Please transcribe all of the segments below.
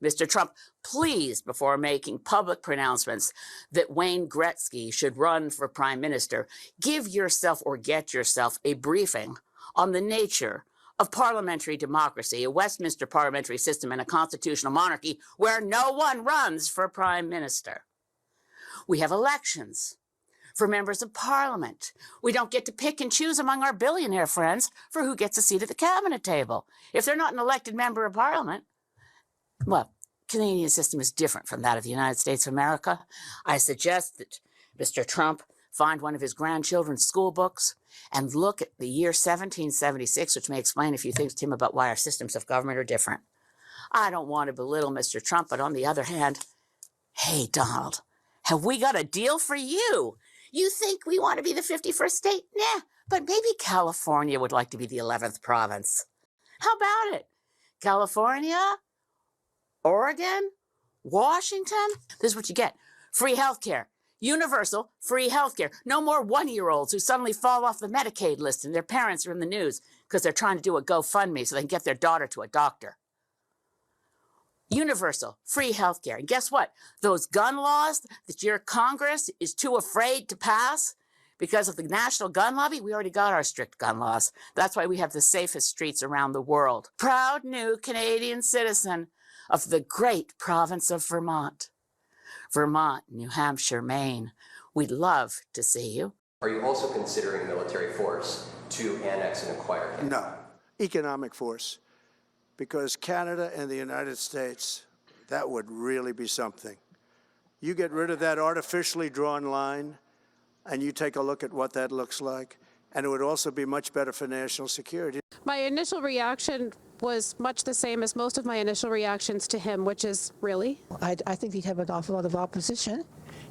Mr. Trump, please, before making public pronouncements that Wayne Gretzky should run for prime minister, give yourself or get yourself a briefing on the nature of parliamentary democracy, a Westminster parliamentary system, and a constitutional monarchy where no one runs for prime minister. We have elections for members of parliament. We don't get to pick and choose among our billionaire friends for who gets a seat at the cabinet table. If they're not an elected member of parliament, well, Canadian system is different from that of the United States of America. I suggest that Mr. Trump find one of his grandchildren's school books and look at the year 1776, which may explain a few things to him about why our systems of government are different. I don't want to belittle Mr. Trump, but on the other hand, hey, Donald, have we got a deal for you? You think we want to be the 51st state? Nah, but maybe California would like to be the 11th province. How about it? California, Oregon, Washington? This is what you get. Free health care. Universal free health care. No more one-year-olds who suddenly fall off the Medicaid list and their parents are in the news because they're trying to do a GoFundMe so they can get their daughter to a doctor. Universal free health care. And guess what? Those gun laws that your Congress is too afraid to pass because of the national gun lobby, we already got our strict gun laws. That's why we have the safest streets around the world. Proud new Canadian citizen of the great province of Vermont. Vermont, New Hampshire, Maine. We'd love to see you. Are you also considering military force to annex and acquire Canada? No, economic force. Because Canada and the United States, that would really be something. You get rid of that artificially drawn line, and you take a look at what that looks like, and it would also be much better for national security. My initial reaction was much the same as most of my initial reactions to him, which is, really? I think he'd have an awful lot of opposition,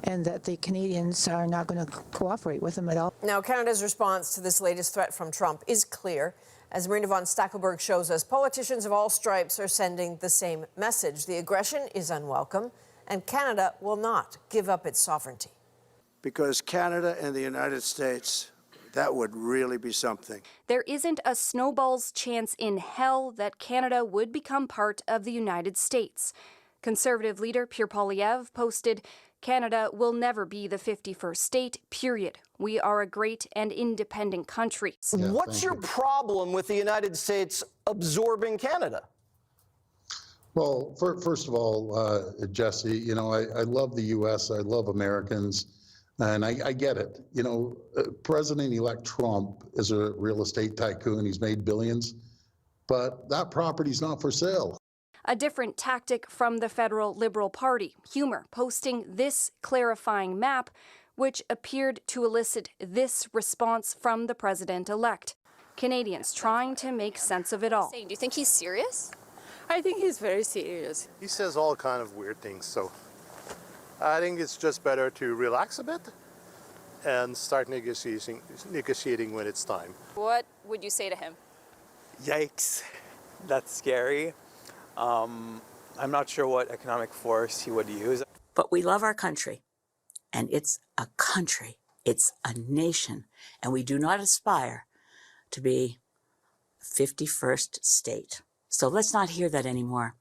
and that the Canadians are not going to cooperate with him at all. Now, Canada's response to this latest threat from Trump is clear. As Marina von Stackelberg shows us, politicians of all stripes are sending the same message. The aggression is unwelcome, and Canada will not give up its sovereignty. Because Canada and the United States, that would really be something. There isn't a snowball's chance in hell that Canada would become part of the United States. Conservative leader Pierre Poilievre posted, "Canada will never be the 51st state, period. We are a great and independent country." Yeah, What's your problem with the United States absorbing Canada? Well, first of all, Jesse, you know, I love the U.S., I love Americans, and I get it. You know, President-elect Trump is a real estate tycoon. He's made billions, but that property's not for sale. A different tactic from the federal Liberal Party, Humor, posting this clarifying map, which appeared to elicit this response from the president-elect. Canadians trying to make sense of it all. Do you think he's serious? I think he's very serious. He says all kind of weird things, so I think it's just better to relax a bit and start negotiating when it's time. What would you say to him? Yikes, that's scary. I'm not sure what economic force he would use. But we love our country, and it's a country, it's a nation, and we do not aspire to be 51st state. So let's not hear that anymore.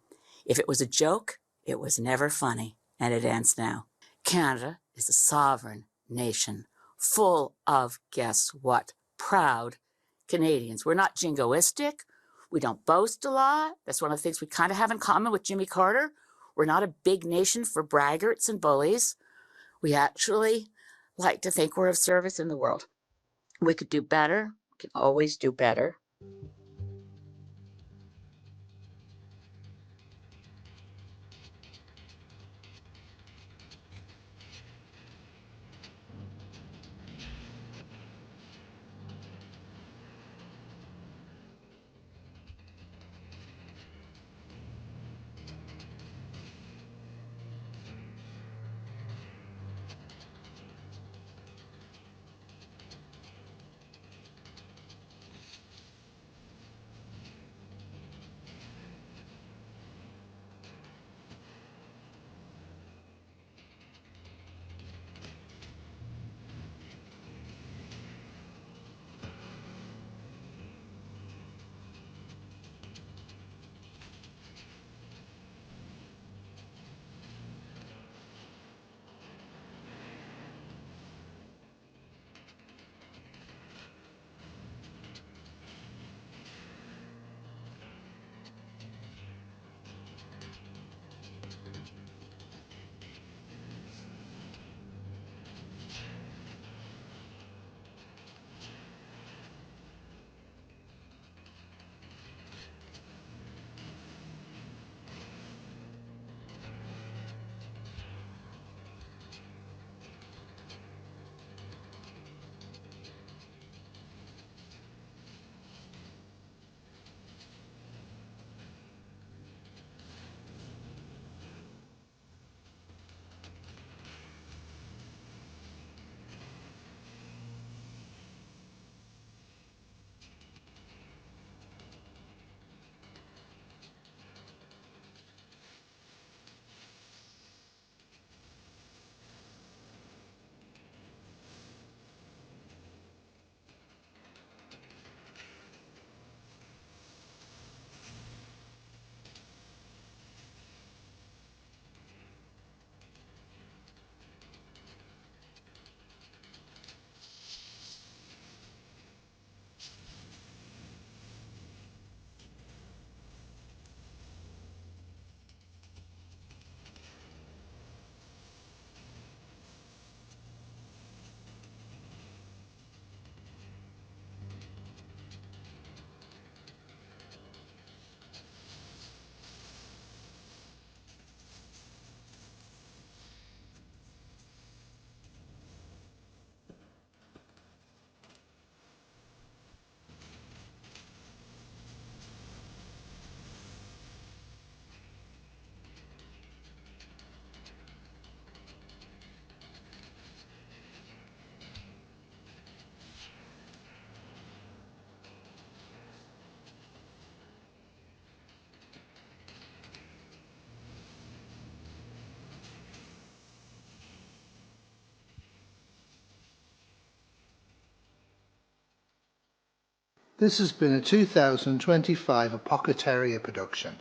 If it was a joke, it was never funny, and it ends now. Canada is a sovereign nation, full of, guess what, proud Canadians. We're not jingoistic. We don't boast a lot. That's one of the things we kind of have in common with Jimmy Carter. We're not a big nation for braggarts and bullies. We actually like to think we're of service in the world. We could do better. We can always do better. This has been a 2025 Apocateria production.